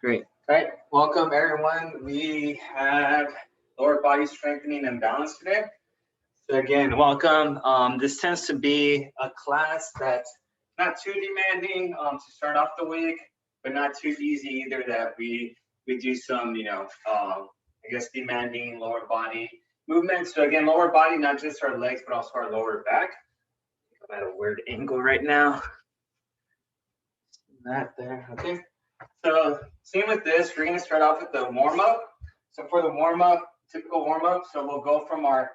Great. All right, welcome everyone. We have lower body strengthening and balance today. So again, welcome. This tends to be a class that's not too demanding to start off the week, but not too easy either. That we do some, I guess demanding lower body movements. So again, lower body, not just our legs, but also our lower back. I'm at a weird angle right now. That there, okay. So same with this, we're gonna start off with the warm up. So for the warm up, typical warm up, so we'll go from our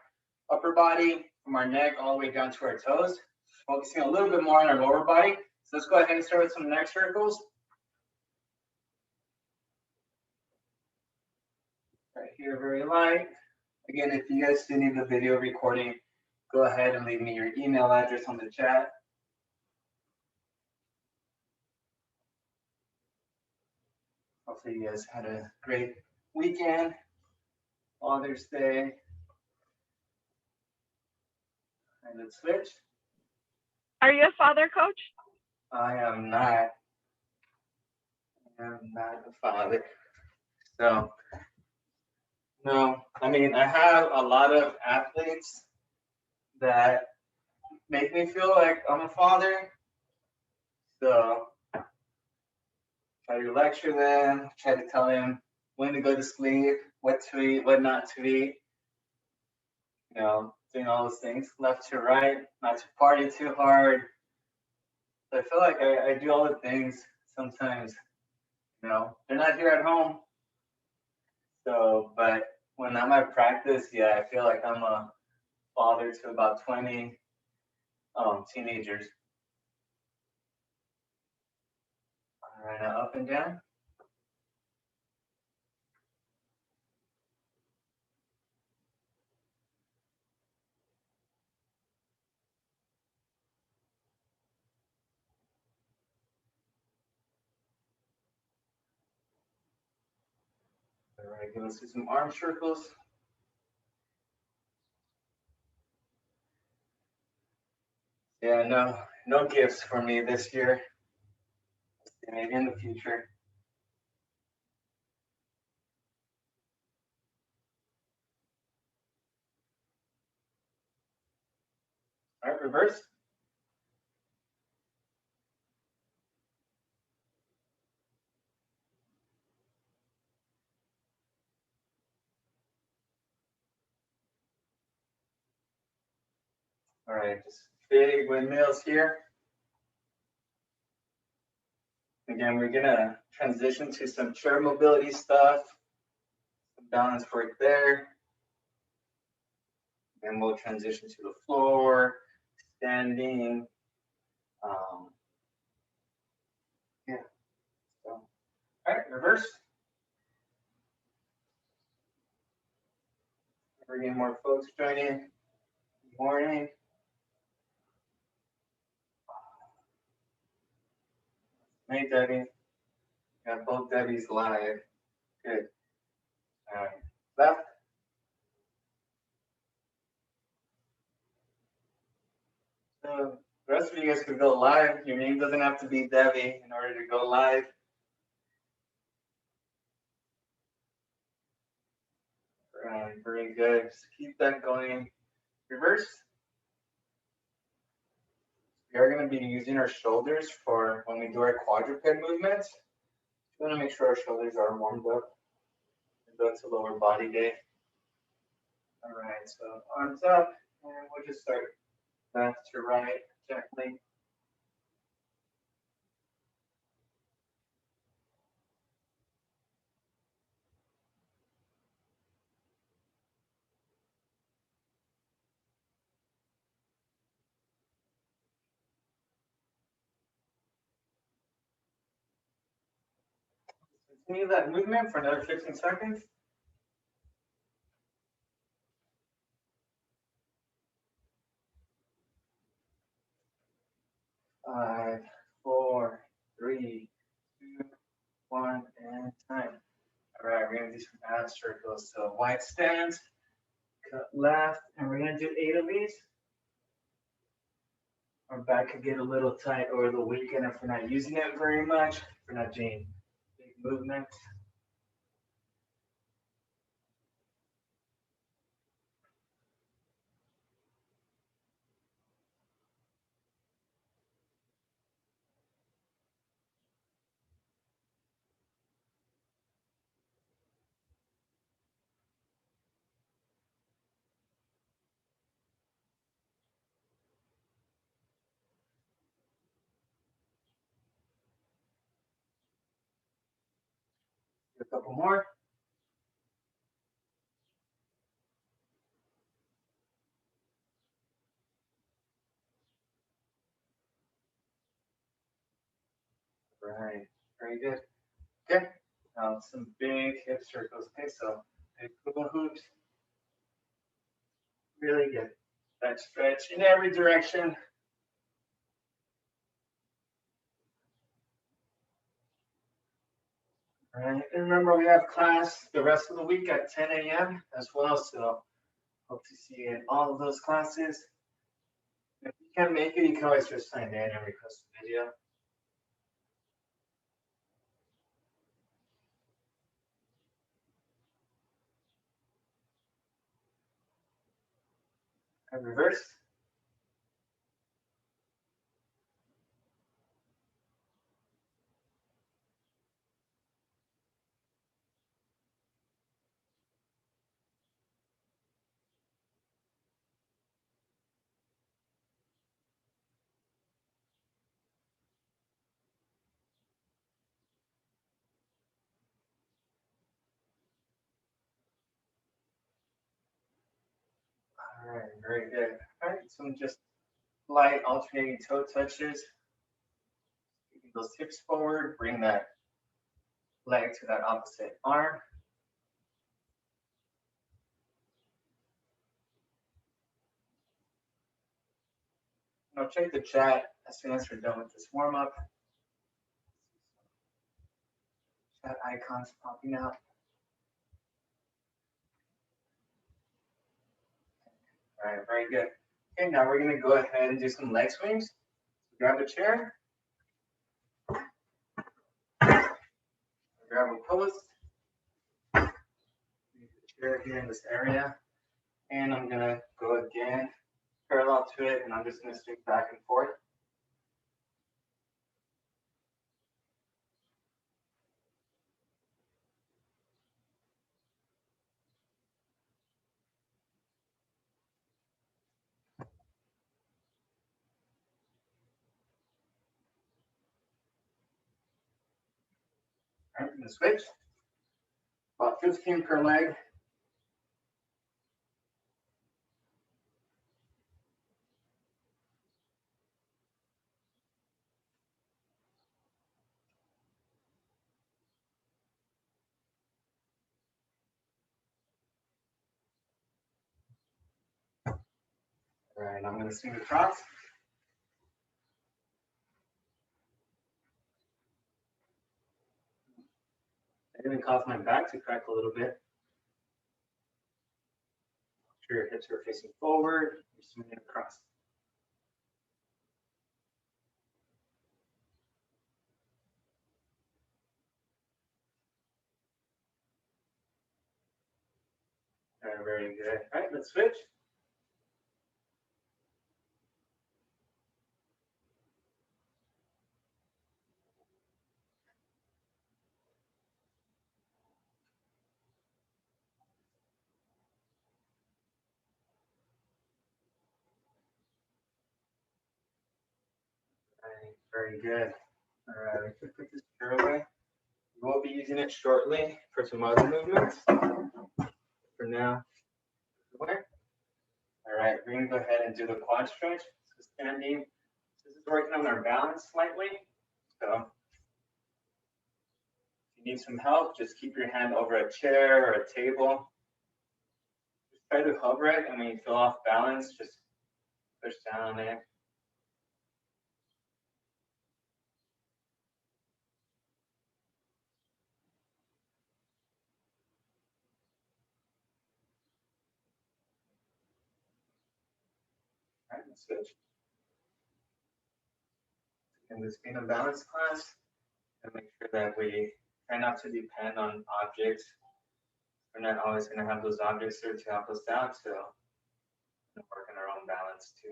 upper body, from our neck all the way down to our toes, focusing a little bit more on our lower body. So let's go ahead and start with some neck circles. Right here, very light. Again, if you guys do need the video recording, go ahead and leave me your email address on the chat. Hopefully you guys had a great weekend, Father's Day. And let's switch. Are you a father, coach? I am not. I am not a father. So, no, I mean, I have a lot of athletes that make me feel like I'm a father. So, try to lecture them, try to tell them when to go to sleep, what to eat, what not to eat. Doing all those things, left to right, not to party too hard. So I feel like I do all the things sometimes, they're not here at home. So, but when I'm at practice, yeah, I feel like I'm a father to about 20 teenagers. All right, now up and down. All right, let's do some arm circles. Yeah, no gifts for me this year. Maybe in the future. All right, reverse. All right, just big windmills here. Again, we're gonna transition to some chair mobility stuff, some balance work there. Then we'll transition to the floor, standing. Yeah. So, all right, reverse. We're getting more folks joining. Good morning. Hey, Debbie. Got both Debbies live. Good. All right. Left. So the rest of you guys could go live. Your name doesn't have to be Debbie in order to go live. All right, very good. Just keep that going. Reverse. We are going to be using our shoulders for when we do our quadruped movements. We want to make sure our shoulders are warmed up. That's a lower body day. All right, so arms up, and we'll just start left to right gently. Continue that movement for another 15 seconds. Five, four, three, two, one, and time. All right, we're gonna do some ab circles. So wide stance, cut left, and we're gonna do 8 of these. Our back could get a little tight over the weekend if we're not using it very much. If we're not doing big movement. A couple more. Right, very good. Okay, now some big hip circles. Okay, so big hula hoops. Really good. That stretch in every direction. All right, and remember we have class the rest of the week at 10 a.m. as well, so hope to see you in all of those classes. If you can't make it, you can always just sign in and request a video. And reverse. All right, very good. All right, so just light alternating toe touches. Keeping those hips forward, bring that leg to that opposite arm. Now check the chat as soon as we're done with this warm up. Chat icons popping out. All right, very good. Okay, now we're gonna go ahead and do some leg swings. So grab a chair. Grab a post. Leave the chair here in this area. And I'm gonna go again, parallel to it, and I'm just gonna swing back and forth. All right, I'm gonna switch. About 15 per leg. All right, I'm gonna swing across. It even caused my back to crack a little bit. Make sure your hips are facing forward. You're swinging across. All right, very good. All right, let's switch. All right, very good. All right, we can put this chair away. We will be using it shortly for some other movements. For now, away. All right, we're gonna go ahead and do the quad stretch. So standing, this is working on our balance slightly. So if you need some help, just keep your hand over a chair or a table. Just try to hover it, and when you feel off balance, just push down on it. All right, let's switch. In this being a balance class, and make sure that we try not to depend on objects. We're not always going to have those objects there to help us out, so work on our own balance too.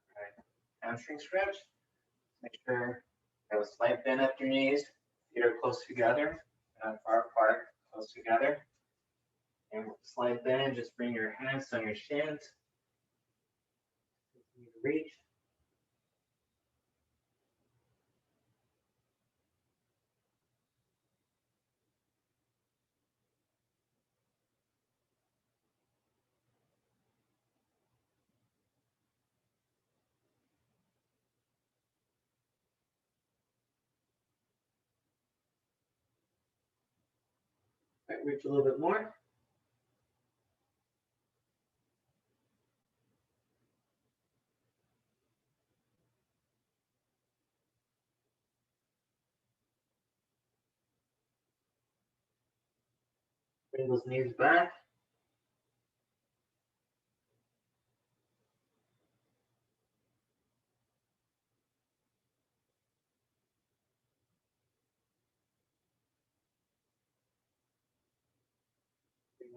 All right. Hamstring stretch. Make sure you have a slight bend at your knees. Feet are close together, not far apart, close together. And slight bend, just bring your hands on your shins. Reach. Right, reach a little bit more. Bring those knees back.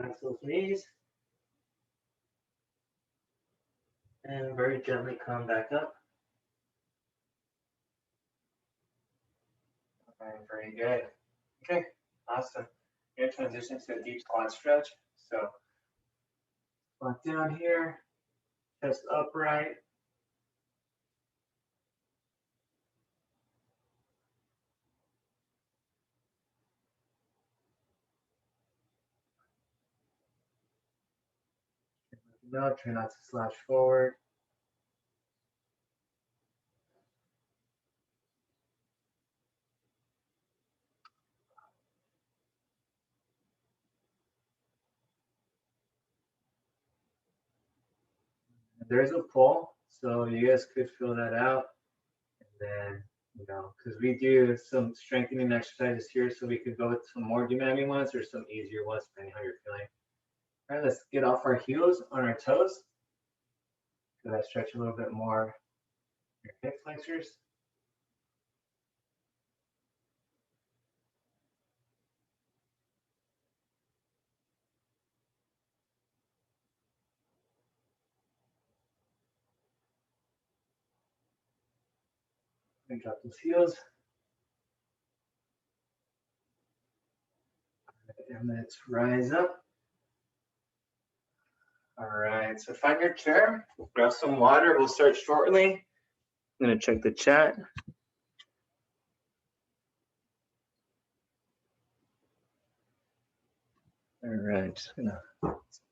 Relax those knees. And very gently come back up. All right, very good. Okay, awesome. We're going to transition to a deep squat stretch. So squat down here, chest upright. No, try not to slouch forward. There's a pull, so you guys could feel that out. And then, because we do some strengthening exercises here, so we could go with some more demanding ones or some easier ones, depending how you're feeling. All right, let's get off our heels on our toes. So that stretch a little bit more your hip flexors. And drop those heels. And let's rise up. All right, so find your chair, grab some water. We'll start shortly. I'm gonna check the chat. All right, just gonna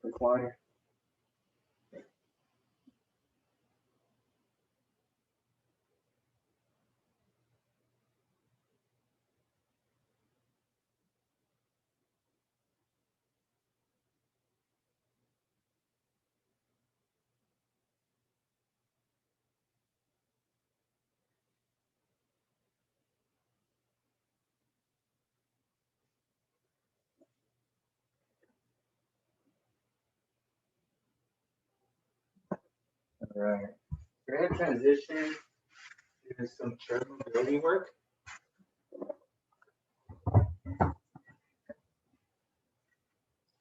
quick water. All right, we're gonna transition to some chair mobility work.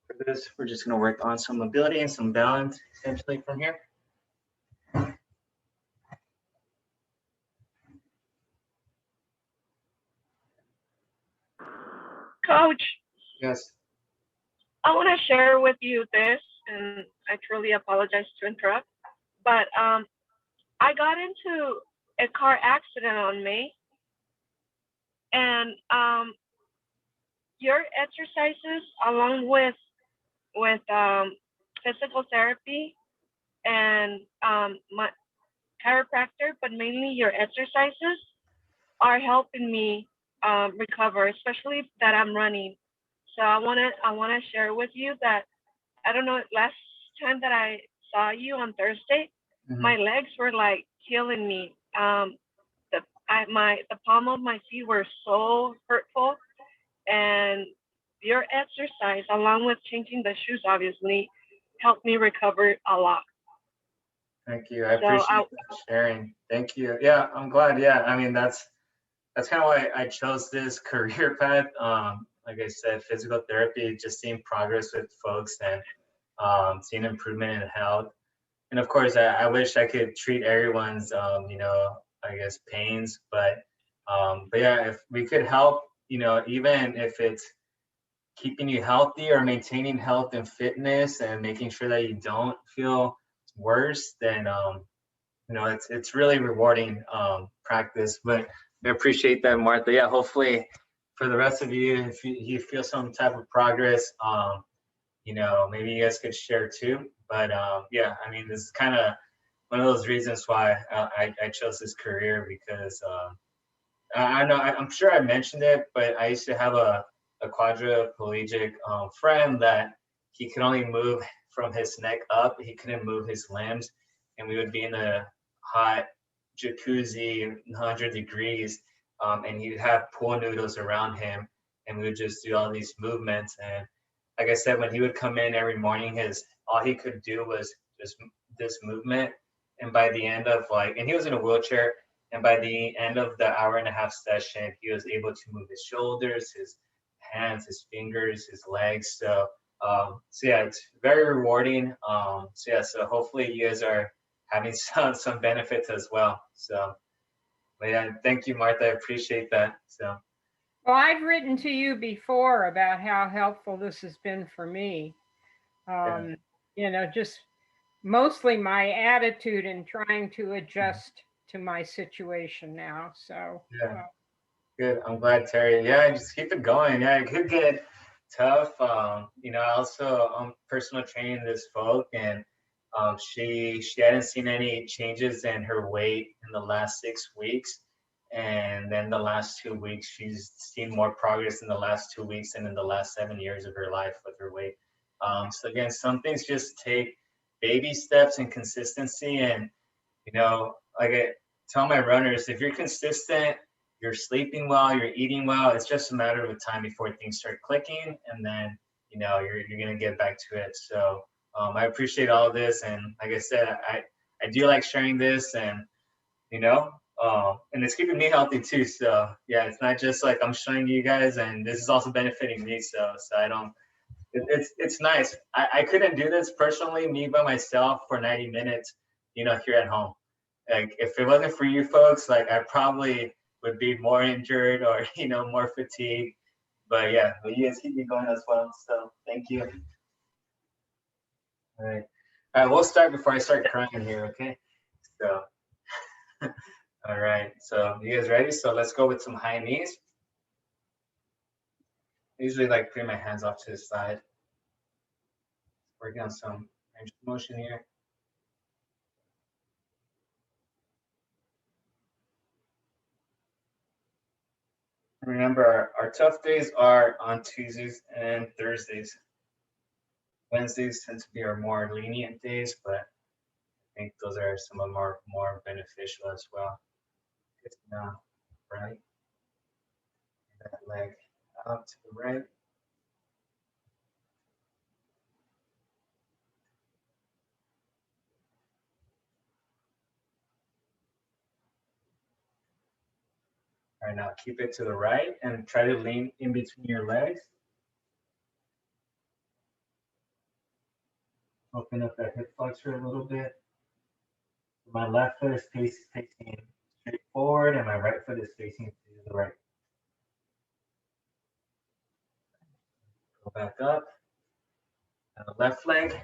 For this, we're just gonna work on some mobility and some balance essentially from here. Coach, Yes. I want to share with you this, and I truly apologize to interrupt, but I got into a car accident on May, and your exercises, along with physical therapy and my chiropractor, but mainly your exercises, are helping me recover, especially that I'm running. So I wanna share with you that I don't know, last time that I saw you on Thursday, my legs were like killing me. the palm of my feet were so hurtful, and your exercise, along with changing the shoes, obviously, helped me recover a lot. Thank you. I So appreciate that sharing. Thank you. Yeah, I'm glad. Yeah, I mean that's kind of why I chose this career path. Like I said, physical therapy, just seeing progress with folks and seeing improvement in health. And of course, I wish I could treat everyone's, I guess pains, but yeah, if we could help, even if it's keeping you healthy or maintaining health and fitness and making sure that you don't feel worse, then it's really rewarding practice. But I appreciate that, Martha. Yeah, hopefully for the rest of you, if you feel some type of progress, maybe you guys could share too. But yeah, I mean, this is kind of one of those reasons why I chose this career because I know I'm sure I mentioned it, but I used to have a quadriplegic friend that he could only move from his neck up. He couldn't move his limbs, and we would be in a hot jacuzzi, 100 degrees, and he'd have pool noodles around him, and we would just do all these movements. And like I said, when he would come in every morning, his all he could do was just this movement. And by the end of and he was in a wheelchair, and by the end of the hour and a half session, he was able to move his shoulders, his hands, his fingers, his legs. So yeah, it's very rewarding. So hopefully you guys are having some benefits as well. So, but yeah, thank you, Martha. I appreciate that. So. Well, I've written to you before about how helpful this has been for me. Yeah. Just mostly my attitude in trying to adjust to my situation now. So Yeah. Good. I'm glad, Terry. Yeah, just keep it going. Yeah, it could get tough. I also personal training this folk, and she hadn't seen any changes in her weight in the last 6 weeks, and then the last 2 weeks she's seen more progress in the last 2 weeks than in the last 7 years of her life with her weight. So again, some things just take baby steps and consistency, and like I tell my runners, if you're consistent, you're sleeping well, you're eating well, it's just a matter of time before things start clicking, and then you're gonna get back to it. So I appreciate all of this, and like I said, I do like sharing this, and and it's keeping me healthy too. So yeah, it's not just like I'm showing you guys, and this is also benefiting me. So I don't. It's nice. I couldn't do this personally, me by myself for 90 minutes, here at home. Like if it wasn't for you folks, like I probably would be more injured or more fatigued. But yeah, but you guys keep me going as well. So thank you. All right. All right, we'll start before I start crying here, okay? So all right. So you guys ready? So let's go with some high knees. I usually like putting my hands off to the side. Working on some range of motion here. Remember, our tough days are on Tuesdays and Thursdays. Wednesdays tend to be our more lenient days, but I think those are some of them are more beneficial as well. Good now, right? That leg out to the right. All right, now keep it to the right and try to lean in between your legs. Open up that hip flexor a little bit. My left foot is facing straight forward, and my right foot is facing to the right. Go back up. Now the left leg.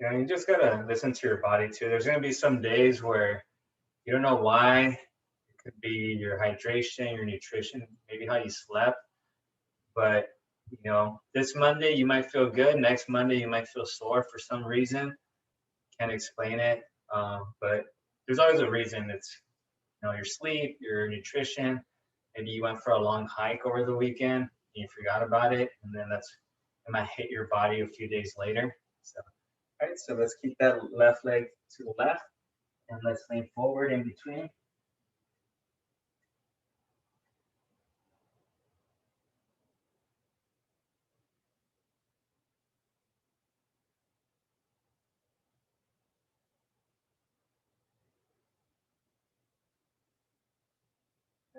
You just gotta listen to your body too. There's gonna be some days where you don't know why. It could be your hydration, your nutrition, maybe how you slept. But this Monday you might feel good. Next Monday you might feel sore for some reason. Can't explain it. But there's always a reason. It's your sleep, your nutrition, Maybe you went for a long hike over the weekend and you forgot about it, and then it might hit your body a few days later. So, all right, so let's keep that left leg to the left, and let's lean forward in between.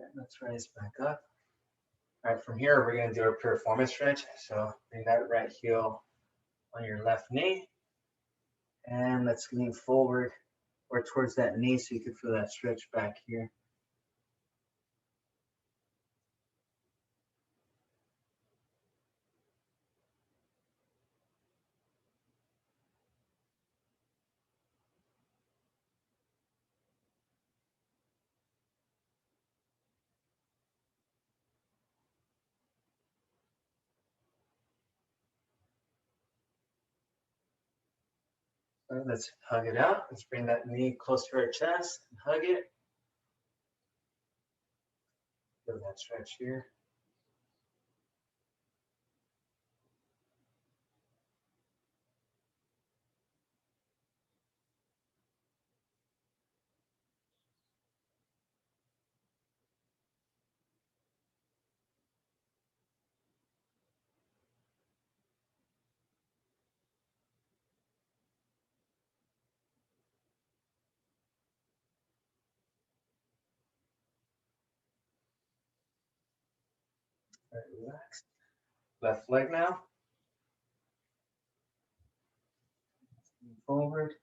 And let's raise back up. All right, from here, we're gonna do a piriformis stretch. So bring that right heel on your left knee. And let's lean forward or towards that knee so you can feel that stretch back here. All right, let's hug it out. Let's bring that knee close to our chest and hug it. Feel that stretch here. All right, relax. Left leg now. Lean forward.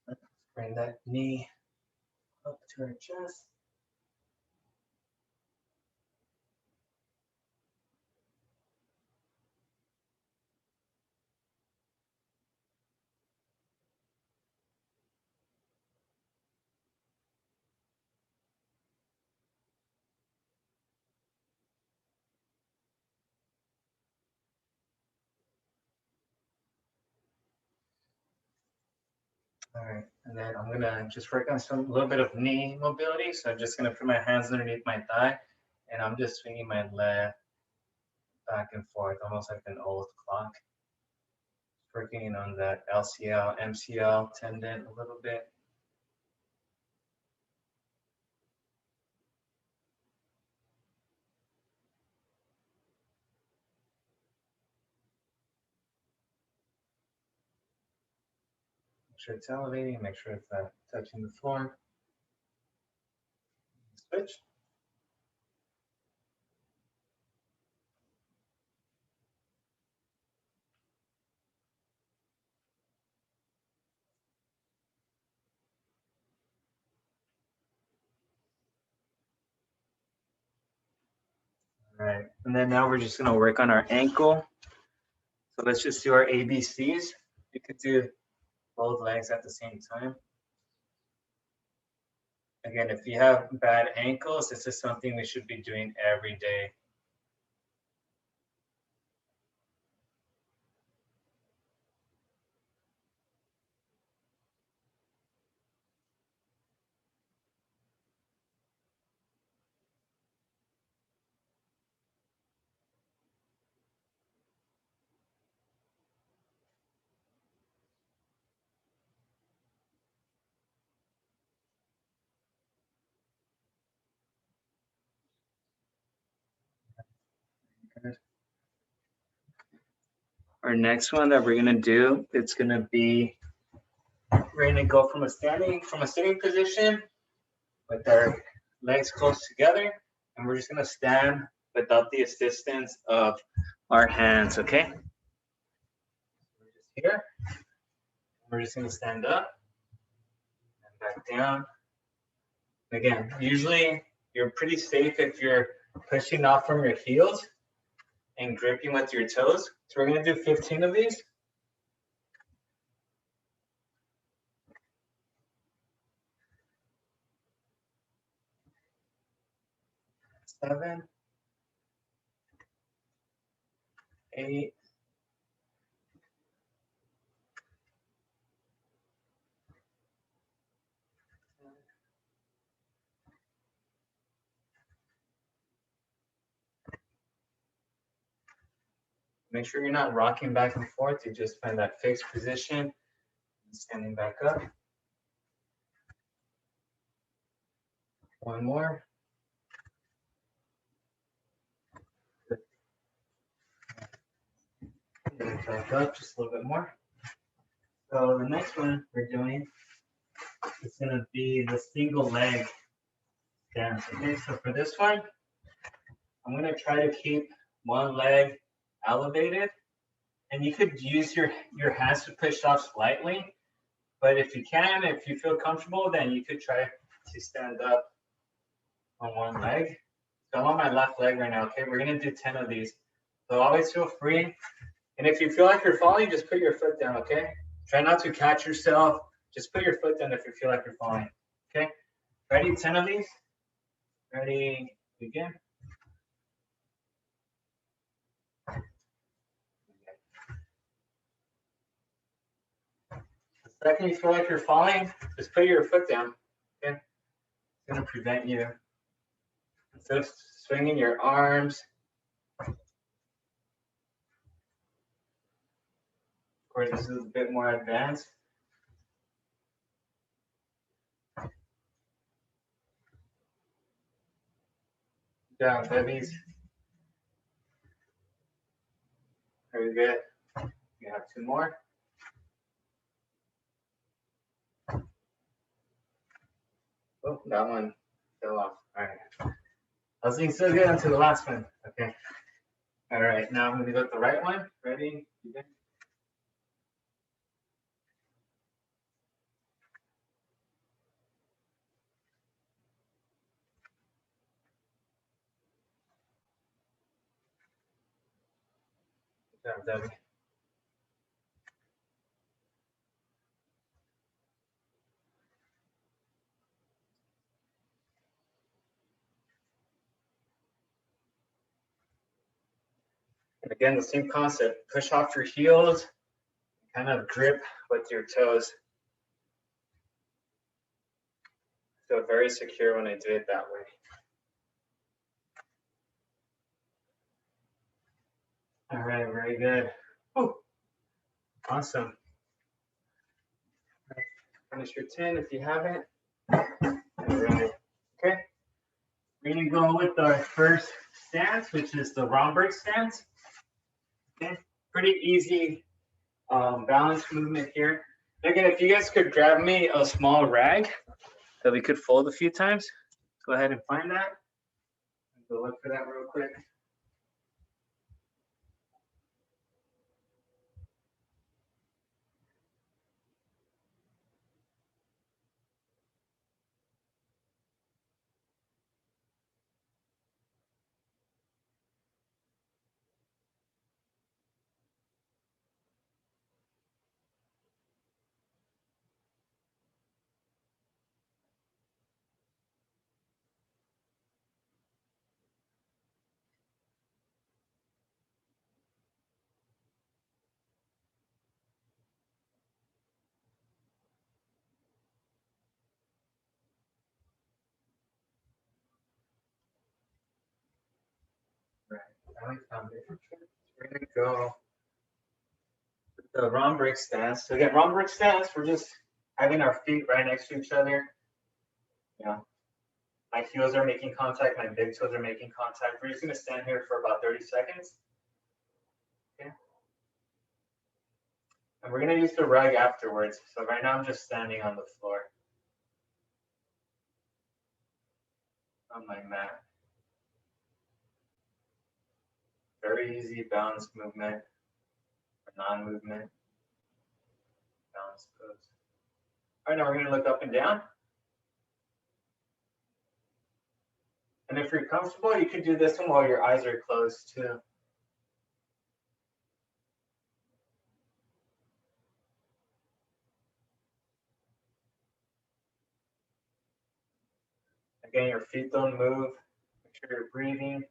Let's bring that knee up to our chest. All right, and then I'm gonna just work on a little bit of knee mobility. So I'm just gonna put my hands underneath my thigh, and I'm just swinging my leg back and forth, almost like an old clock. Working on that LCL, MCL tendon a little bit. Make sure it's elevating, make sure it's not touching the floor. Switch. All right, and then now we're just gonna work on our ankle. So let's just do our ABCs. You could do both legs at the same time. Again, if you have bad ankles, this is something we should be doing every day. Good. Our next one that we're gonna do, it's gonna be, we're gonna go from a sitting position with our legs close together, and we're just gonna stand without the assistance of our hands, okay? We're just here. We're just gonna stand up and back down. Again, usually you're pretty safe if you're pushing off from your heels and gripping with your toes. So we're gonna do 15 of these. Seven, 8, make sure you're not rocking back and forth. You just find that fixed position, standing back up. One more. Back up just a little bit more. So the next one we're doing is going to be the single leg stance. Okay, so for this one, I'm going to try to keep one leg elevated, and you could use your hands to push off slightly, but if you can, if you feel comfortable, then you could try to stand up on one leg. So I'm on my left leg right now. Okay, we're going to do 10 of these. So always feel free. And if you feel like you're falling, just put your foot down, okay? Try not to catch yourself. Just put your foot down if you feel like you're falling, okay? Ready? 10 of these. Ready? Begin. The second you feel like you're falling, just put your foot down, okay? It's going to prevent you. Instead of swinging your arms, of course, this is a bit more advanced. Good job, babies. Very good. You have 2 more. Oh, that one fell off. All right. I was doing so good until the last one. Okay. All right. Now I'm going to go with the right one. Ready? Begin. Good job, Debbie. And again, the same concept. Push off your heels, kind of grip with your toes. Feel very secure when I do it that way. All right, very good. Whew. Awesome. Right. Finish your 10 if you haven't. All right. Okay. We're going to go with our first stance, which is the Romberg stance. Okay. Pretty easy balance movement here. Again, if you guys could grab me a small rag that we could fold a few times, go ahead and find that. Go look for that real quick. Right. I found it. We're going to go with the Romberg stance. So again, Romberg stance, we're just having our feet right next to each other. You know, my heels are making contact, my big toes are making contact. We're just going to stand here for about 30 seconds. Okay. And we're going to use the rug afterwards. So right now I'm just standing on the floor on my mat. Very easy balance movement or non-movement. Balance pose. All right, now we're going to look up and down. And if you're comfortable, you can do this one while your eyes are closed too. Again, your feet don't move. Make sure you're breathing.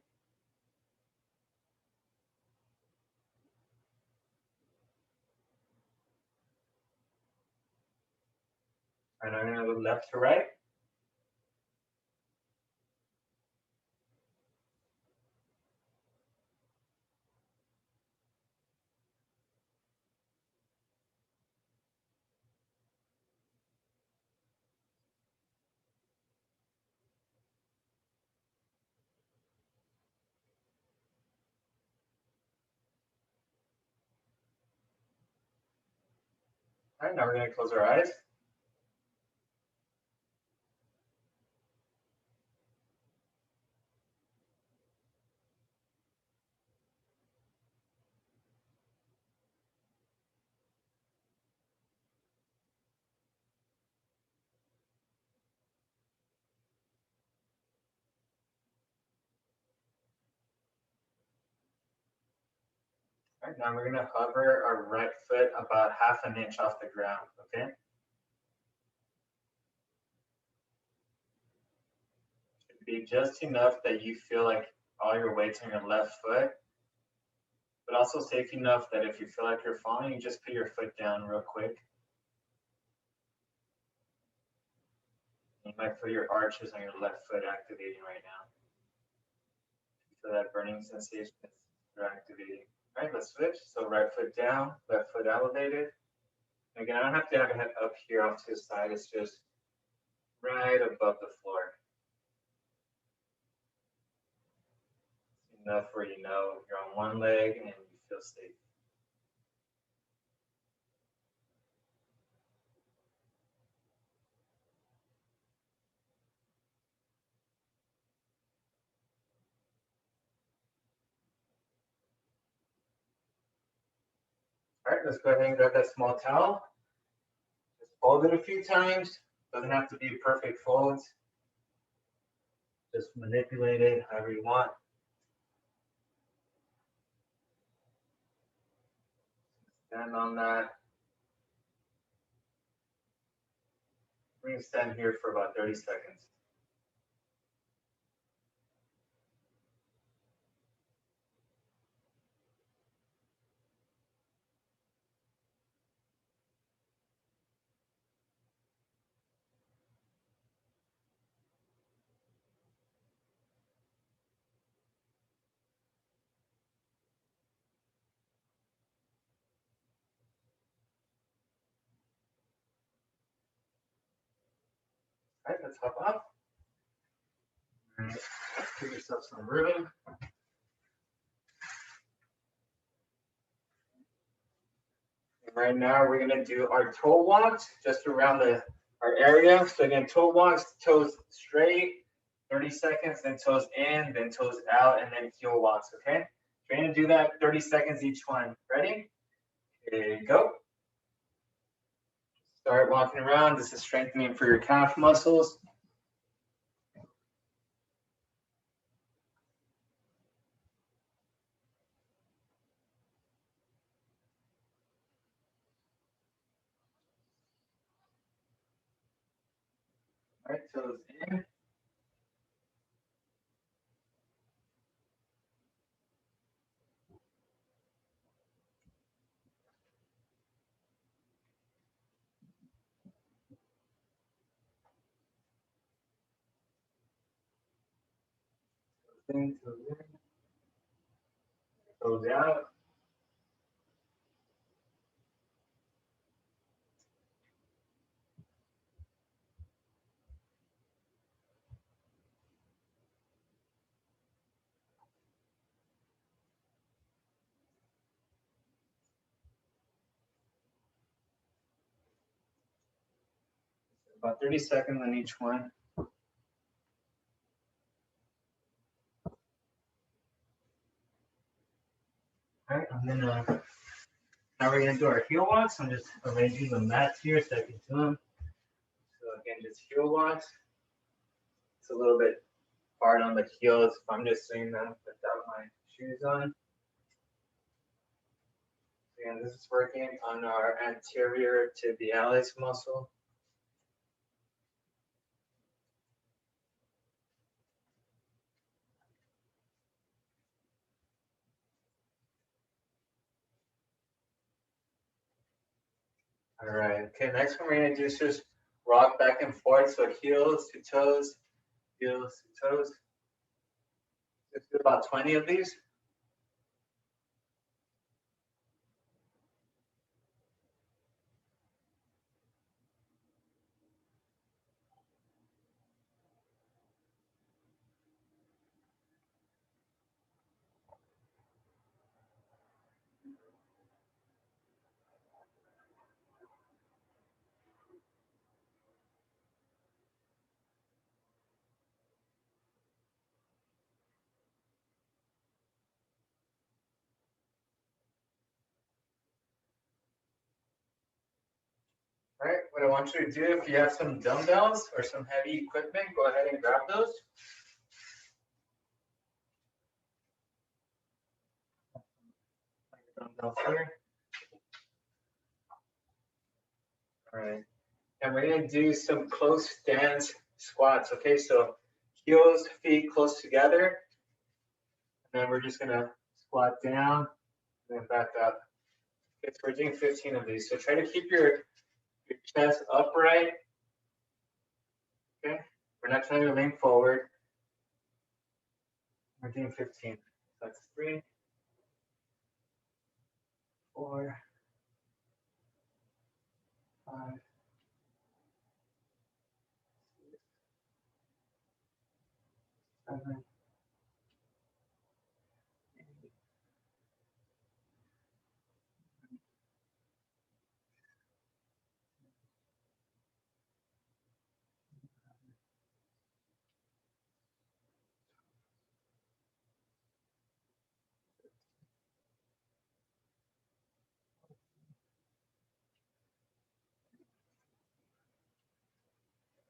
And I'm gonna go left to right. All right, now we're gonna close our eyes. All right, now we're gonna hover our right foot about 1/2 inch off the ground, okay? Should be just enough that you feel like all your weight's on your left foot, but also safe enough that if you feel like you're falling, you just put your foot down real quick. You might feel your arches on your left foot activating right now. Feel that burning sensation they're activating. All right, let's switch. So right foot down, left foot elevated. Again, I don't have to have it up here off to the side. It's just right above the floor. Enough where you know you're on one leg and you feel safe. All right, let's go ahead and grab that small towel. Just fold it a few times. Doesn't have to be perfect folds. Just manipulate it however you want. Stand on that. We're gonna stand here for about 30 seconds. All right, let's hop off. All right, give yourself some room. And right now, we're gonna do our toe walks just around our area. So again, toe walks, toes straight, 30 seconds, then toes in, then toes out, and then heel walks, okay? We're gonna do that 30 seconds each one. Ready? Okay, go. Start walking around. This is strengthening for your calf muscles. All right, toes in. Toes in. Toes out. About 30 seconds on each one. All right, now we're gonna do our heel walks. I'm just arranging the mats here so I can do them. So again, just heel walks. It's a little bit hard on the heels if I'm just doing them without my shoes on. Again, this is working on our anterior tibialis muscle. All right. Okay, next one we're gonna do is just rock back and forth. So heels to toes, heels to toes. Let's do about 20 of these. All right, what I want you to do, if you have some dumbbells or some heavy equipment, go ahead and grab those. Dumbbells here. All right, and we're gonna do some close stance squats. Okay, so heels, feet close together, and then we're just gonna squat down and then back up. Okay, so we're doing 15 of these. So try to keep your chest upright. Okay, we're not trying to lean forward. We're doing 15. That's 3, 4, 5, 6, 7, 8.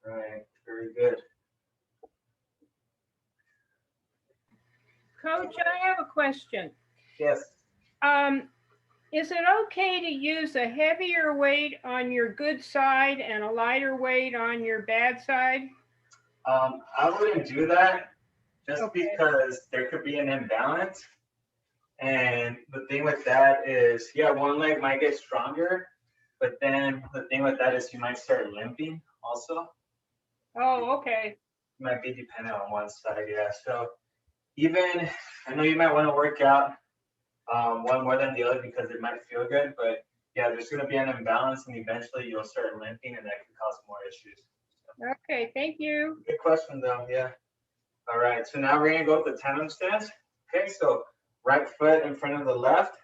All right, very good. Coach, I have a question. Yes. Is it okay to use a heavier weight on your good side and a lighter weight on your bad side? I wouldn't do that just Okay. because there could be an imbalance. And the thing with that is, yeah, one leg might get stronger, but then the thing with that is you might start limping also. Oh, okay. You might be dependent on one side, yeah. So even, I know you might want to work out one more than the other because it might feel good, but yeah, there's going to be an imbalance and eventually you'll start limping and that could cause more issues. Okay, thank you. Good question though, yeah. All right, so now we're gonna go with the tandem stance. Okay, so right foot in front of the left.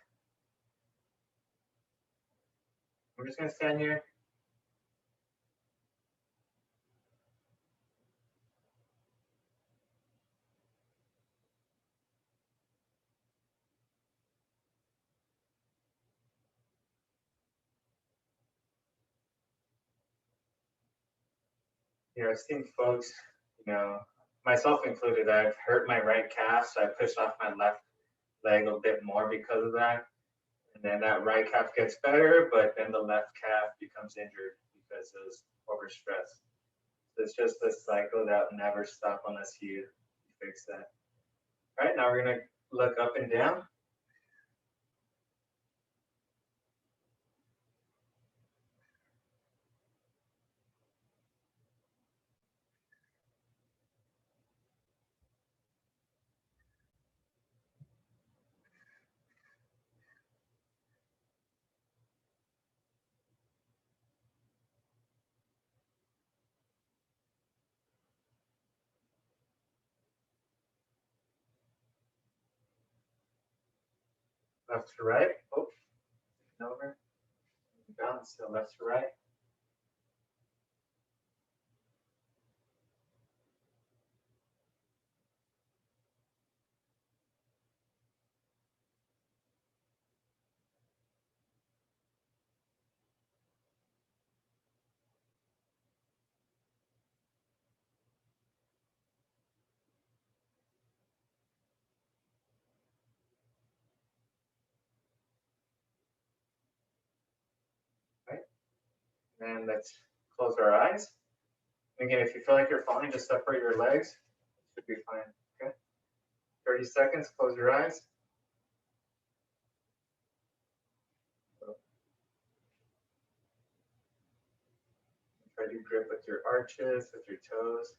We're just gonna stand here. Here, I've seen folks, myself included, I've hurt my right calf, so I push off my left leg a bit more because of that. And then that right calf gets better, but then the left calf becomes injured because of overstress. So it's just a cycle that will never stop unless you fix that. All right, now we're gonna look up and down. Left to right. Oh, over. Balance. So left to right. Right. And let's close our eyes. Again, if you feel like you're falling, just separate your legs. It should be fine. Okay. 30 seconds. Close your eyes. Try to grip with your arches, with your toes.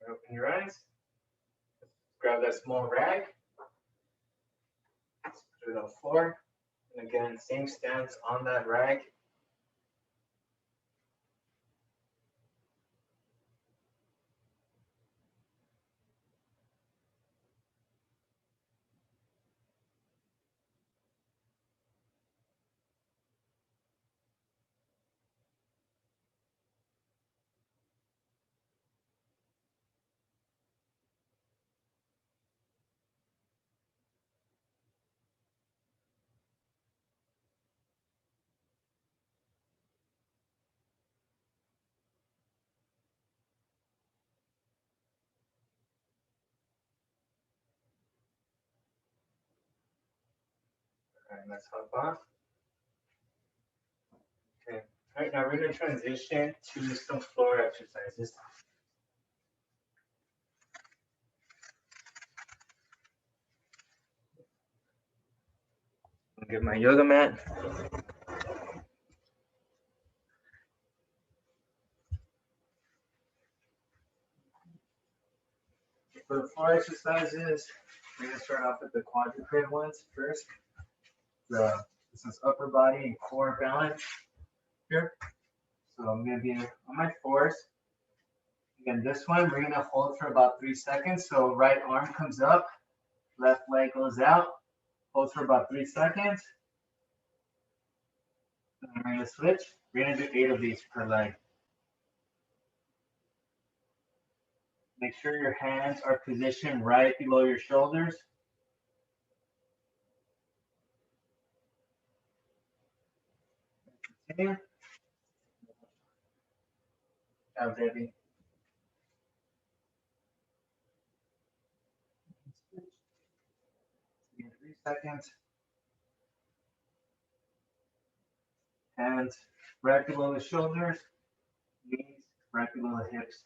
Open your eyes. Grab that small rag. Put it on the floor. And again, same stance on that rag. All right, let's hop off. Okay. All right, now we're going to transition to some floor exercises. I'll get my yoga mat. For the floor exercises, we're going to start off with the quadruped ones first. This is upper body and core balance here. So I'm going to be on my fours. Again, this one, we're going to hold for about 3 seconds. So right arm comes up, left leg goes out, hold for about 3 seconds. And we're going to switch. We're going to do 8 of these per leg. Make sure your hands are positioned right below your shoulders. Continue. Now, Debbie. 3 seconds. Hands right below the shoulders, knees right below the hips.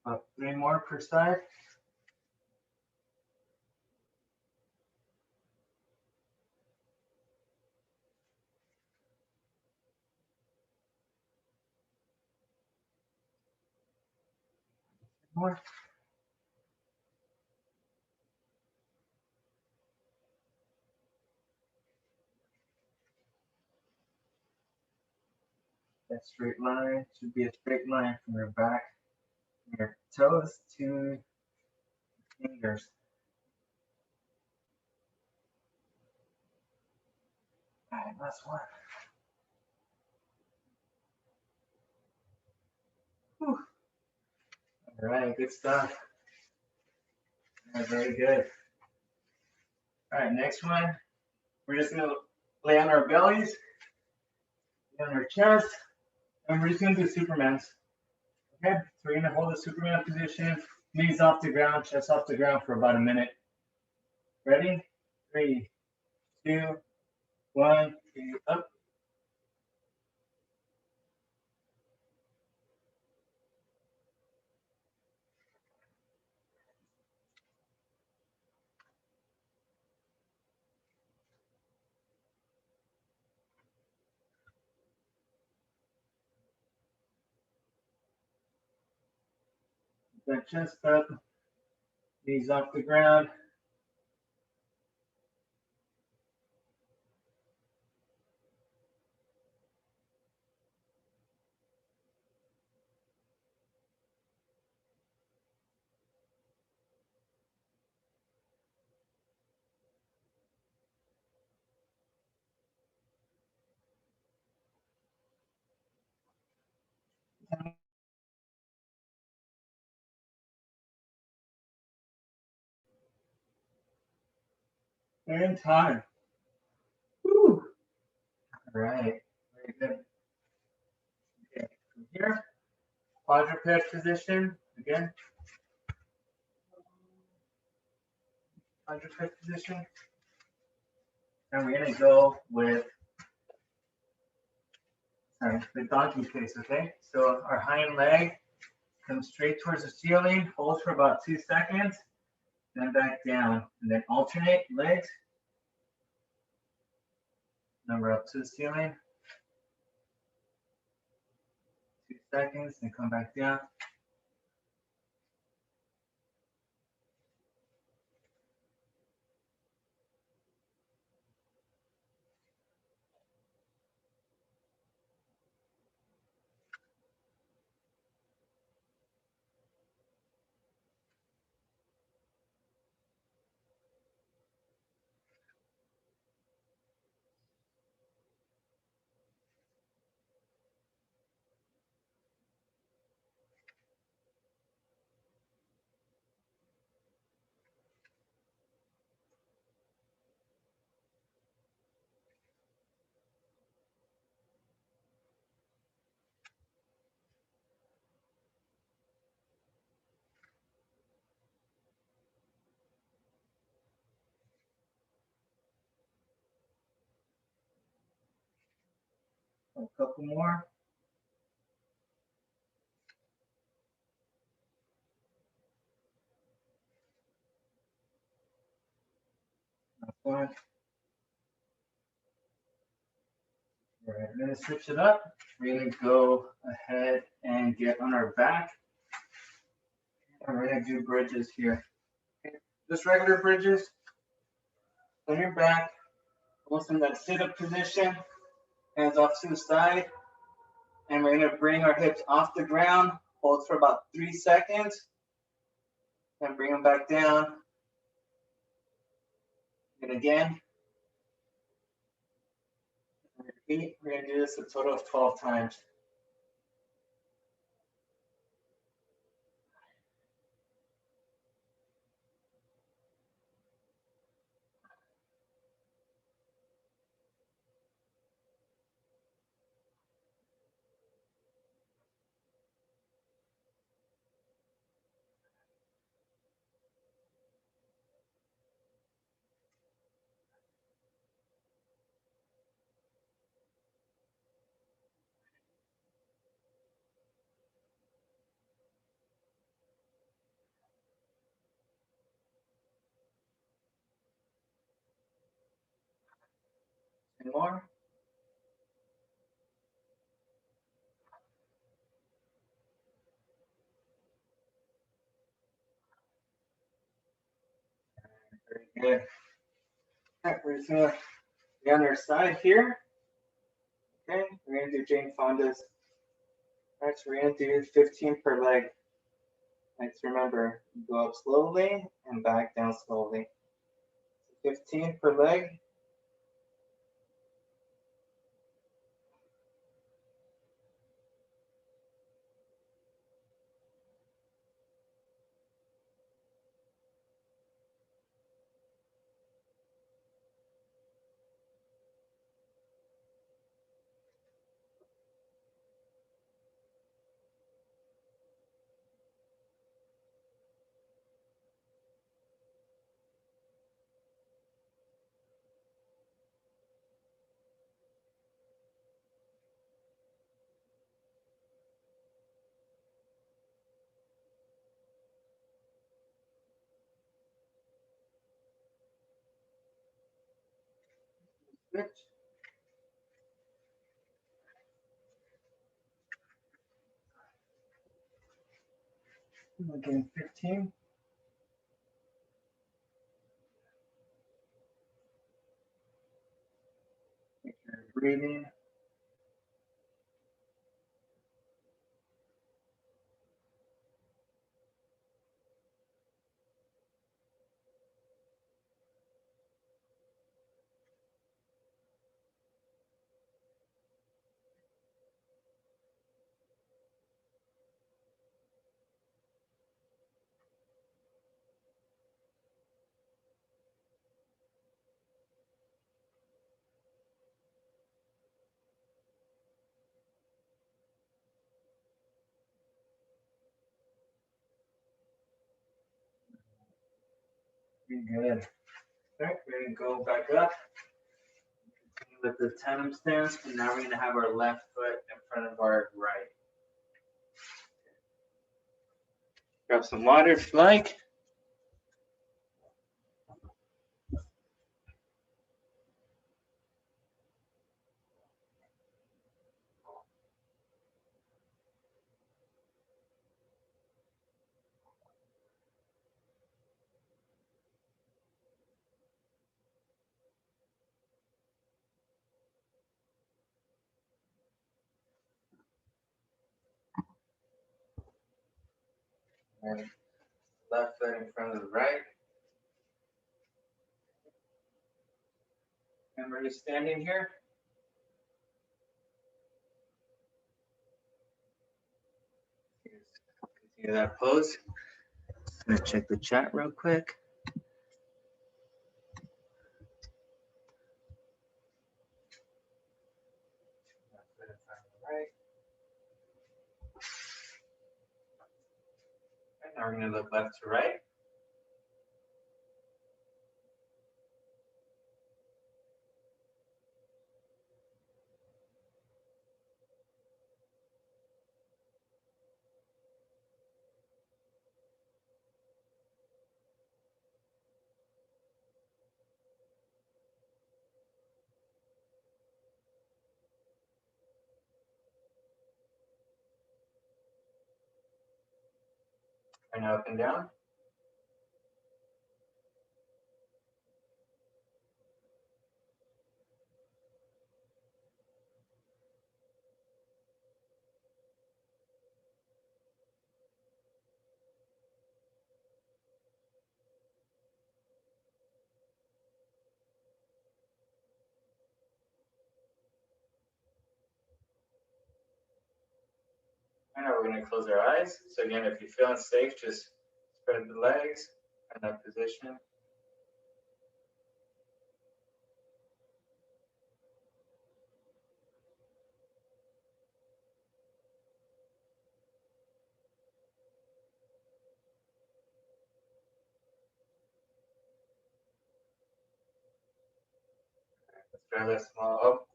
About 3 more per side. More. That straight line should be a straight line from your back, from your toes to fingers. All right, last one. Whew. All right, good stuff. All right, very good. All right, next one. We're just gonna lay on our bellies, lay on our chest, and we're just gonna do Supermans. Okay, so we're gonna hold the Superman position, knees off the ground, chest off the ground for about a minute. Ready? 3, 2, 1, up. That chest up, knees off the ground. And time. Woo. All right. Very good. Okay. From here, quadruped position. Again. Quadruped position. And we're gonna go with the donkey face, okay? So our hind leg comes straight towards the ceiling, hold for about 2 seconds, then back down, and then alternate legs. Number up to the ceiling. 2 seconds, then come back down. A couple more. Last one. All right, we're gonna switch it up. We're gonna go ahead and get on our back. And we're gonna do bridges here. Okay. Just regular bridges. On your back, almost in that sit-up position. Hands off to the side. And we're gonna bring our hips off the ground. Hold for about 3 seconds. Then bring them back down. And again. Repeat. We're gonna do this a total of 12 times. And more. Very good. All right, we're just gonna be on our side here. Okay, we're gonna do Jane Fonda's. All right, so we're gonna do 15 per leg. Let's remember, go up slowly and back down slowly. 15 per leg. Switch. Again, 15. Make sure you're breathing. Good. All right, we're gonna go back up with the tandem stance, and now we're gonna have our left foot in front of our right. Grab some water if you like. And left foot in front of the right. And we're just standing here. Continue that pose. Just gonna check the chat real quick. Left foot in front of the right. And now we're gonna look left to right. And up and down. And now we're gonna close our eyes. So again, if you feel unsafe, just spread the legs in that position. Let's grab that small up.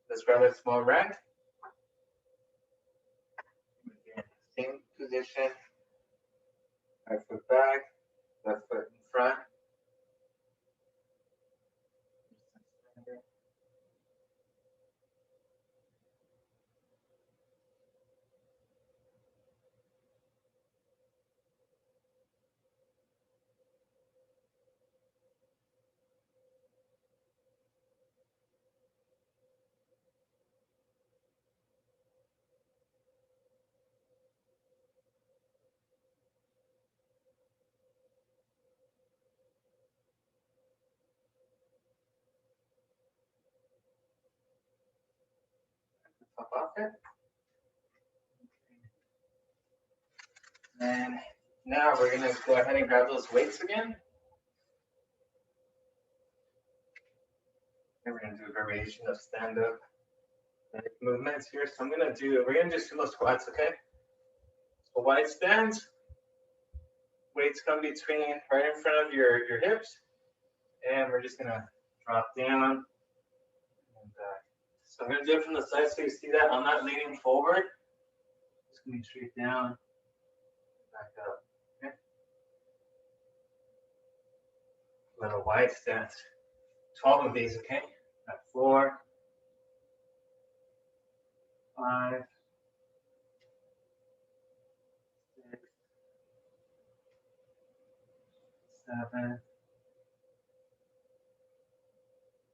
Let's grab that small rack. Again, same position. Right foot back, left foot in front. Top off it. And now we're gonna go ahead and grab those weights again. And we're gonna do a variation of stand-up movements here. So we're gonna do sumo squats, okay? So wide stance, weights come between right in front of your hips, and we're just gonna drop down and back. So I'm gonna do it from the side so you see that I'm not leaning forward. Just going straight down, back up. Okay. Little wide stance. 12 of these, okay? At 4, 5, 6, 7,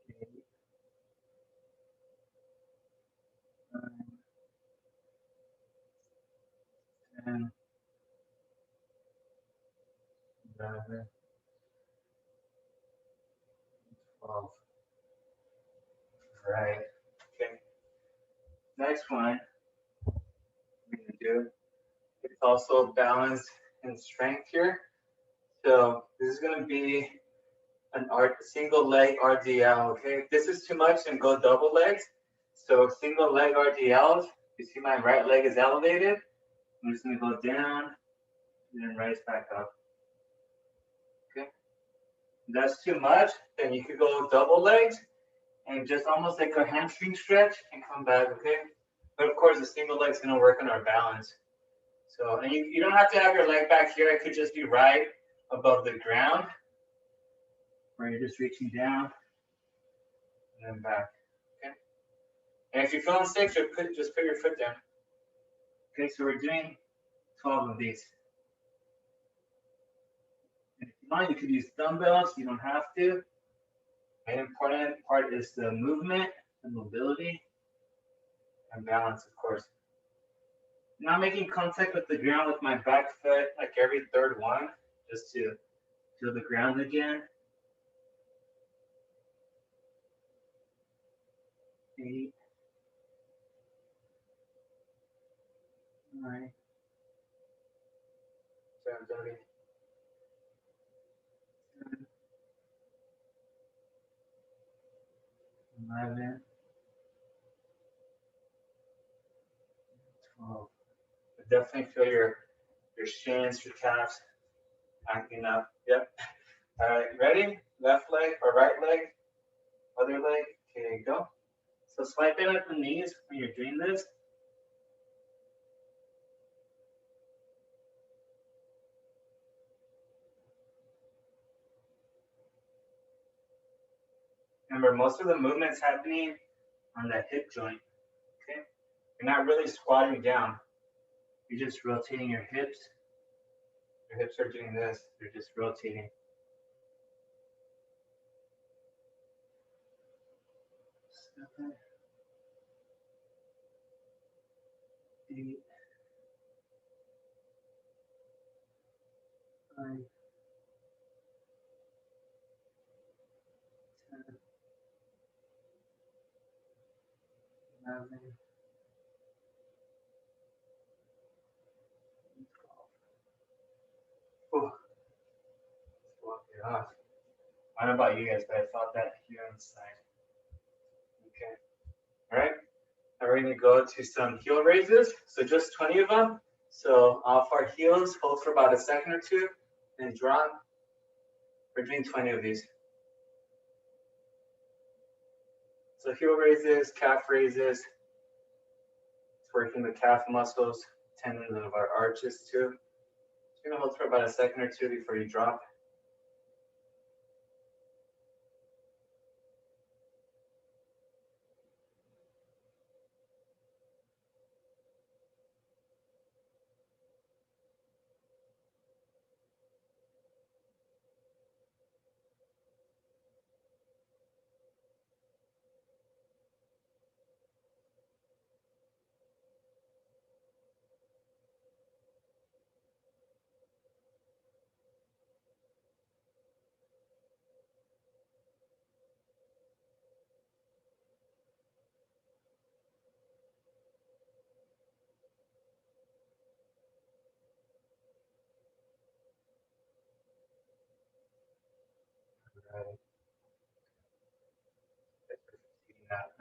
8, 9, 10, 11, 12. Right. Okay. Next one we're going to do, it's also balance and strength here. So this is going to be an single leg RDL, okay? If this is too much, then go double legs. So single leg RDLs, you see my right leg is elevated. I'm just gonna go down and then rise back up, okay? If that's too much, then you could go double legs and just almost like a hamstring stretch and come back, okay? But of course, the single leg's gonna work on our balance. So, and you don't have to have your leg back here. It could just be right above the ground, where you're just reaching down and then back, okay? And if you're feeling sick, just put your foot down. Okay, so we're doing 12 of these. And if you want, you could use dumbbells. You don't have to. The important part is the movement, the mobility, and balance, of course. Not making contact with the ground with my back foot like every third one, just to feel the ground again. 8, 9, 10, 11, 12. But definitely feel your shins, your calves acting up. Yep. All right, ready? Left leg or right leg, other leg. Okay, go. So swipe in at the knees when you're doing this. Remember, most of the movement's happening on that hip joint, okay? You're not really squatting down. You're just rotating your hips. Your hips are doing this. They're just rotating. 7, 8, 9, 10, 11, 12. Ooh, let's walk it off. I don't know about you guys, but I felt that here on the side. Okay. All right. Now we're going to go to some heel raises. So just 20 of them. So off our heels, hold for about a second or two, and drop. We're doing 20 of these. So heel raises, calf raises. It's working the calf muscles, tendons of our arches too. You're going to hold for about a second or two before you drop.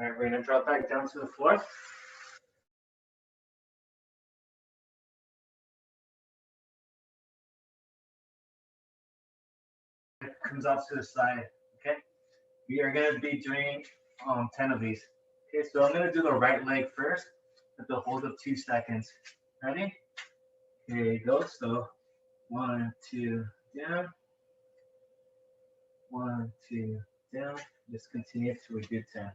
All right, we're going to drop back down to the floor. It comes off to the side, okay? We are going to be doing 10 of these. Okay, so I'm going to do the right leg first with the hold of 2 seconds. Ready? Here you go. So 1, 2, down. 1, 2, down. Just continue to a good 10.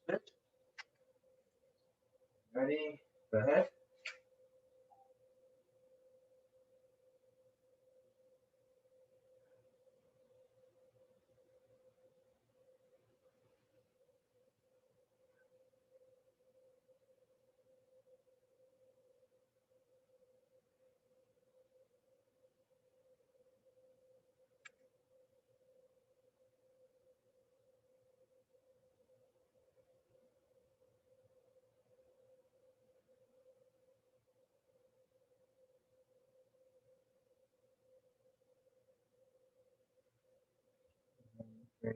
Switch. Ready? Go ahead.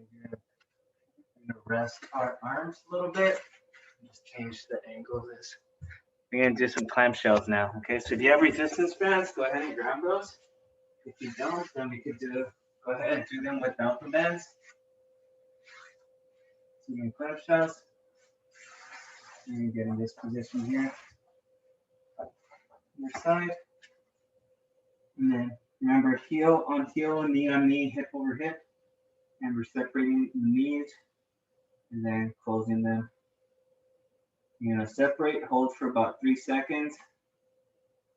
We're gonna rest our arms a little bit. Just change the angle of this. We're gonna do some clamshells now. Okay, so if you have resistance bands, go ahead and grab those. If you don't, then we could go ahead and do them without the bands. So you can clamshells. You get in this position here. Your side. And then remember, heel on heel, knee on knee, hip over hip. And we're separating the knees and then closing them. You're gonna separate, hold for about 3 seconds,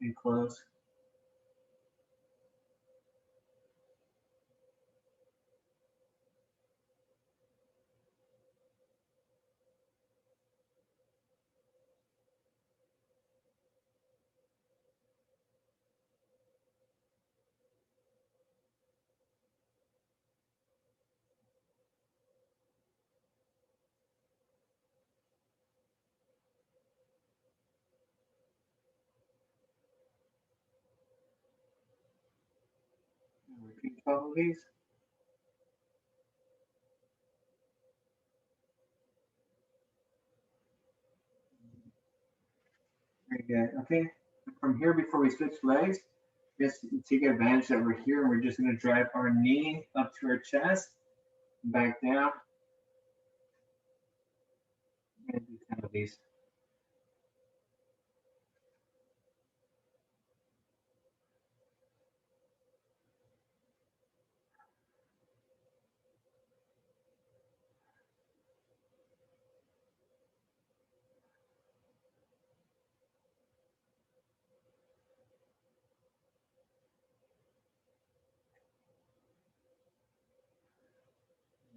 and close. Repeat 12 of these. Very good. Okay. From here, before we switch legs, just take advantage that we're here and we're just going to drive our knee up to our chest, back down, and do 10 of these.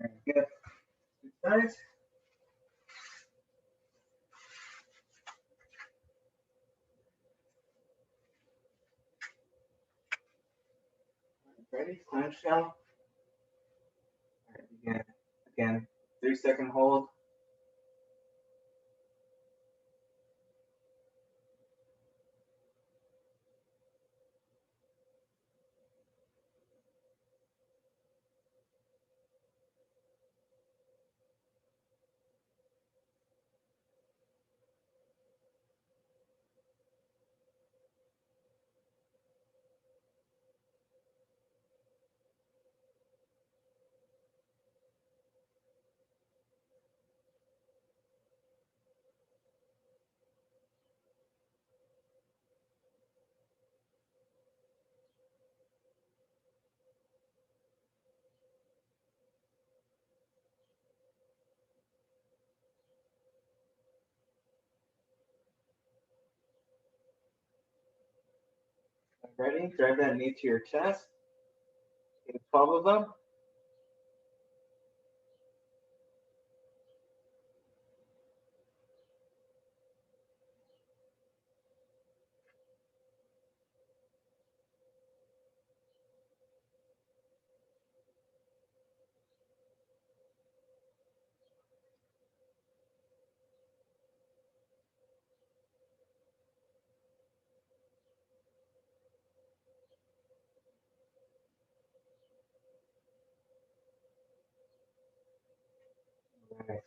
Very good. Switch sides. Ready? Clamshell. All right, again, 3-second hold. Ready? Drive that knee to your chest. Get 12 of them. Right.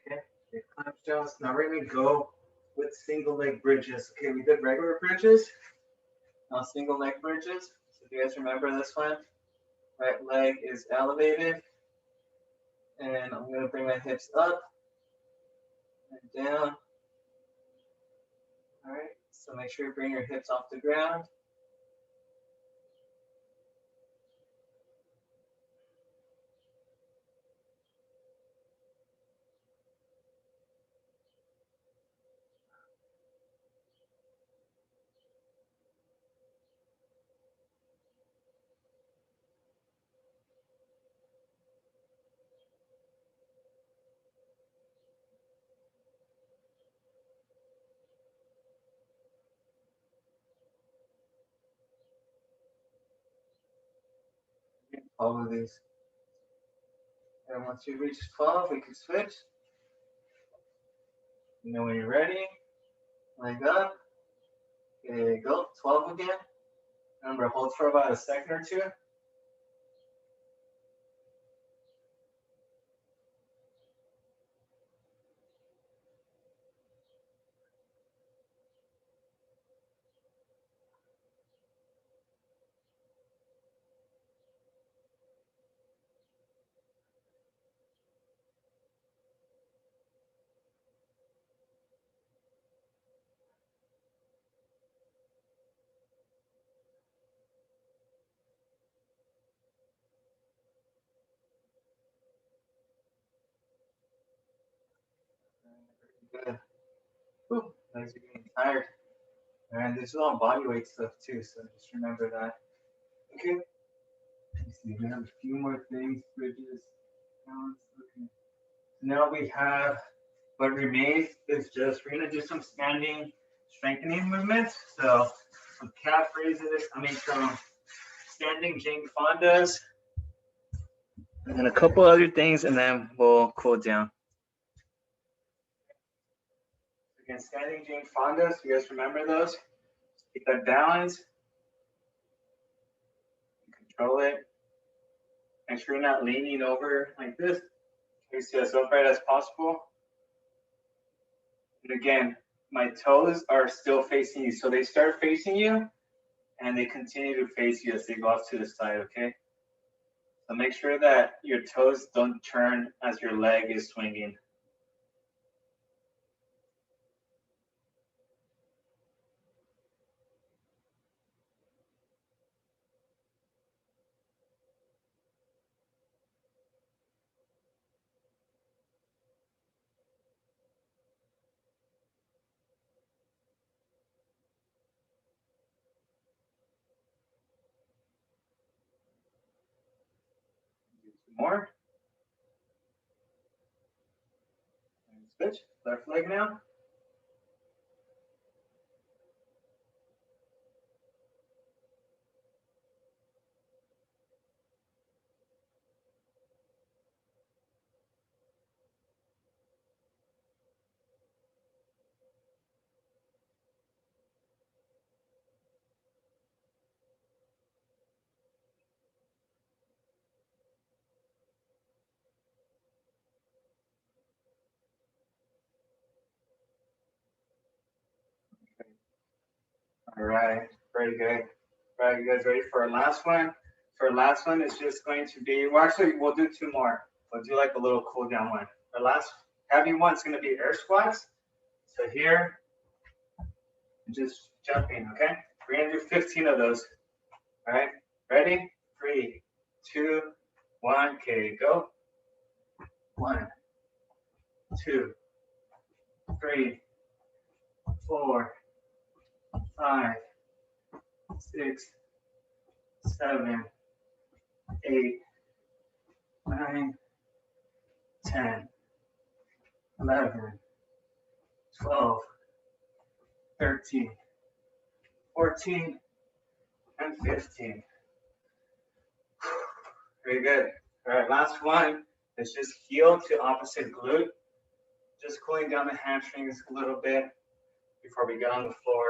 Okay, your clamshells. Now we're gonna go with single leg bridges. Okay, we did regular bridges. Now single leg bridges. So if you guys remember this one, right leg is elevated, and I'm gonna bring my hips up and down. All right. So make sure you bring your hips off the ground. All of these. And once you reach 12, we can switch. You know when you're ready. Leg up. Okay, go. 12 again. Remember, hold for about a second or two. Good. Whew, legs are getting tired. And there's a lot of body weight stuff too, so just remember that. Okay. Let's see, we have a few more things. Bridges, balance. Okay. So now we have what remains is just we're gonna do some standing strengthening movements. So some calf raises, some standing Jane Fondas, and then a couple other things, and then we'll cool down. Again, standing Jane Fondas, you guys remember those? Keep that balance. Control it. Make sure you're not leaning over like this. Try to stay as upright as possible. And again, my toes are still facing you. So they start facing you and they continue to face you as they go off to the side, okay? So make sure that your toes don't turn as your leg is swinging. Do some more. And switch, left leg now. All right, very good. All right, you guys ready for our last one? For our last one, it's just going to be, well, actually, we'll do two more. We'll do like a little cool down one. Our last heavy one is going to be air squats. So here, just jumping, okay? We're going to do 15 of those. All right, ready? 3, 2, 1, okay, go. 1, 2, 3, 4, 5, 6, 7, 8, 9, 10, 11, 12, 13, 14, and 15. Very good. All right, last one is just heel to opposite glute. Just cooling down the hamstrings a little bit before we get on the floor.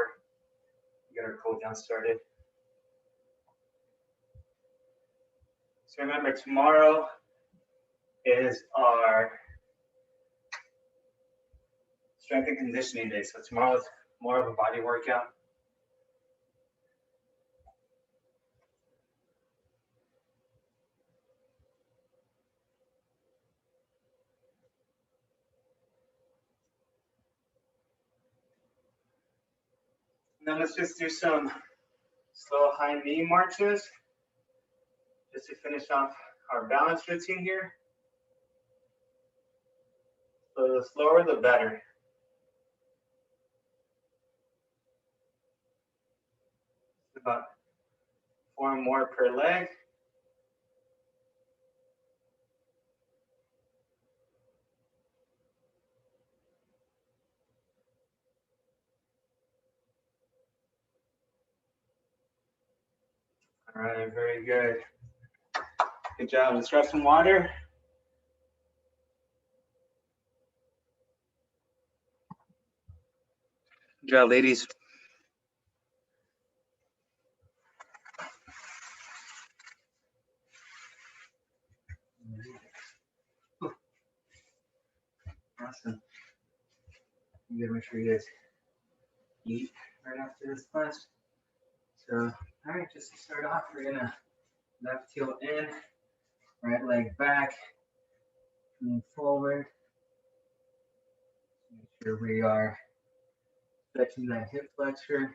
Get our cool down started. So remember, tomorrow is our strength and conditioning day. So tomorrow is more of a body workout. Now let's just do some slow high knee marches just to finish off our balance routine here. So the slower, the better. About 4 more per leg. All right, very good. Good job. Let's grab some water. Good job, ladies. Awesome. You gotta make sure you guys eat right after this class. So, all right, just to start off, we're gonna left heel in, right leg back, move forward. Make sure we are stretching that hip flexor.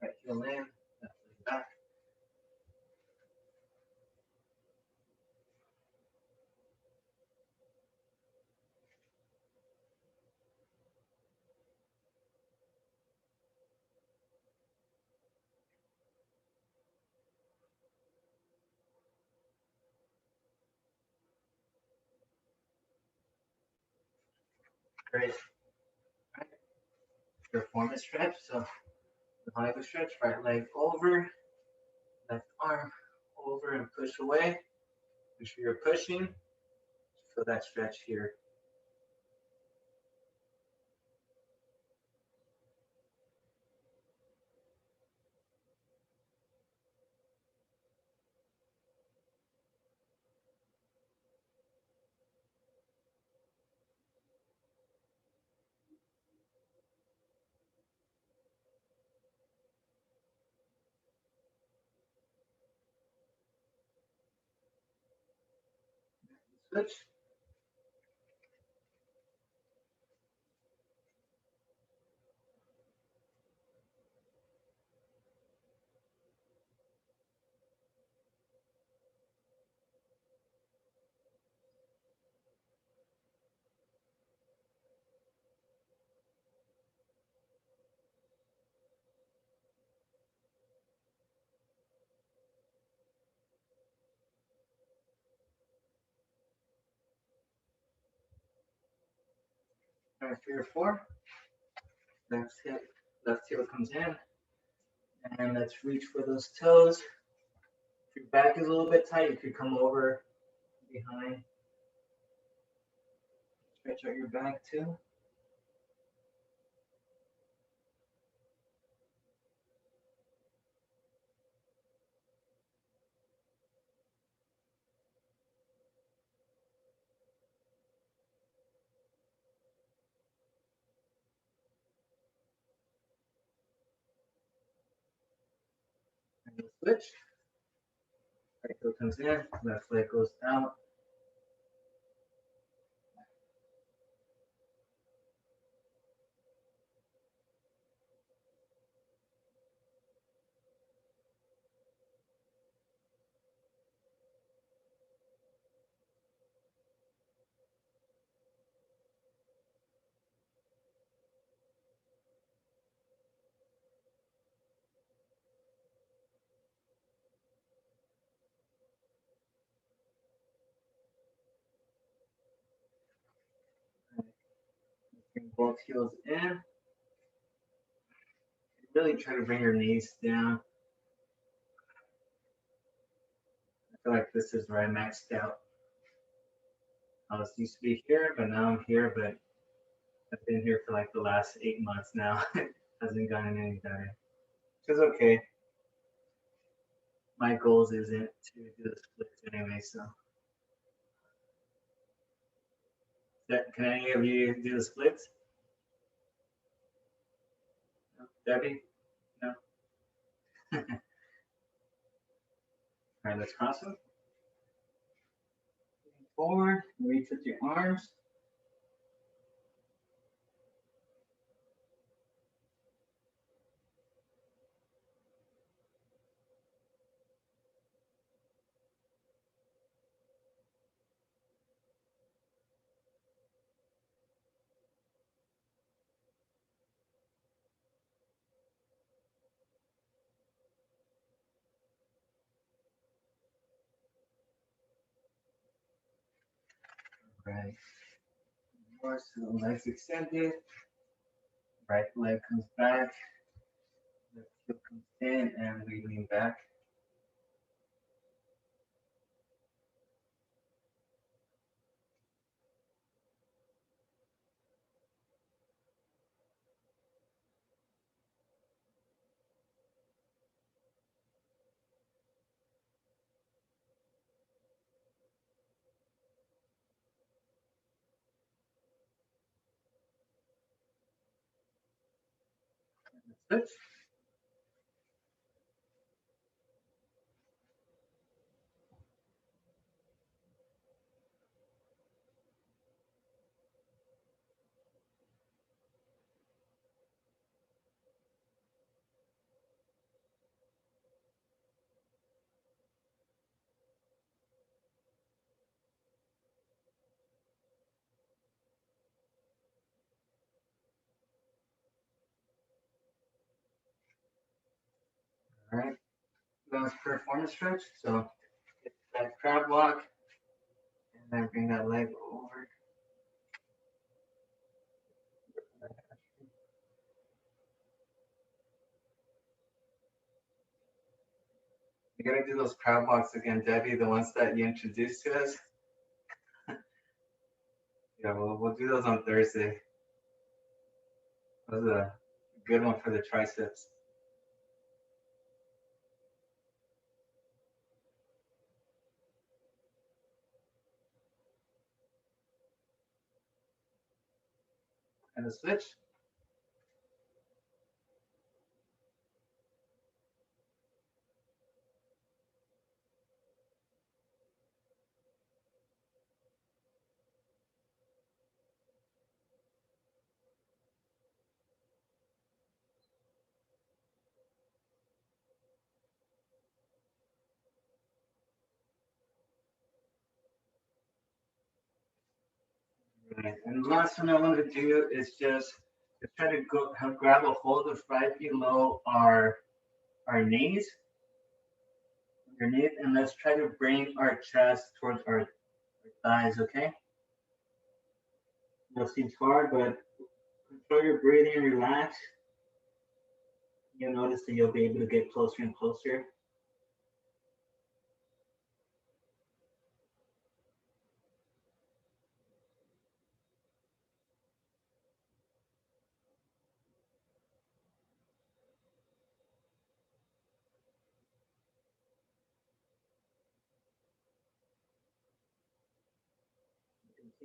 Right heel in, left leg back. Great. Right. Perform a stretch. So the stretch, right leg over, left arm over and push away. Make sure you're pushing. Feel that stretch here. Switch. All right, 3 or 4. Left heel comes in. And let's reach for those toes. If your back is a little bit tight, you could come over behind. Stretch out your back too. And you'll switch. Right heel comes in, left leg goes out. Bring both heels in. Really try to bring your knees down. I feel like this is where I maxed out. I was used to be here, but now I'm here, but I've been here for like the last 8 months now. Hasn't gotten any better. Which is okay. My goals isn't to do the splits anyway, so. Can any of you do the splits? No? Debbie? No? All right, let's cross them. Forward, reach with your arms. Right. More so legs extended. Right leg comes back. Left heel comes in and we lean back. Switch. All right, that was performance stretch. So get that crab walk, and then bring that leg over. You gotta do those crab walks again, Debbie, the ones that you introduced to us. Yeah, we'll do those on Thursday. That was a good one for the triceps. And the switch. Right. And the last one I want to do is just to try to grab a hold of right below our knees, underneath, and let's try to bring our chest towards our thighs, okay? That seems hard, but control your breathing and relax. You'll notice that you'll be able to get closer and closer.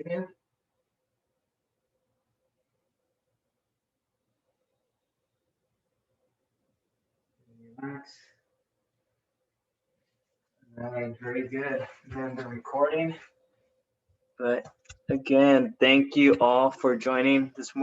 Continue. Relax. All right, very good. And the recording. But again, thank you all for joining this morning.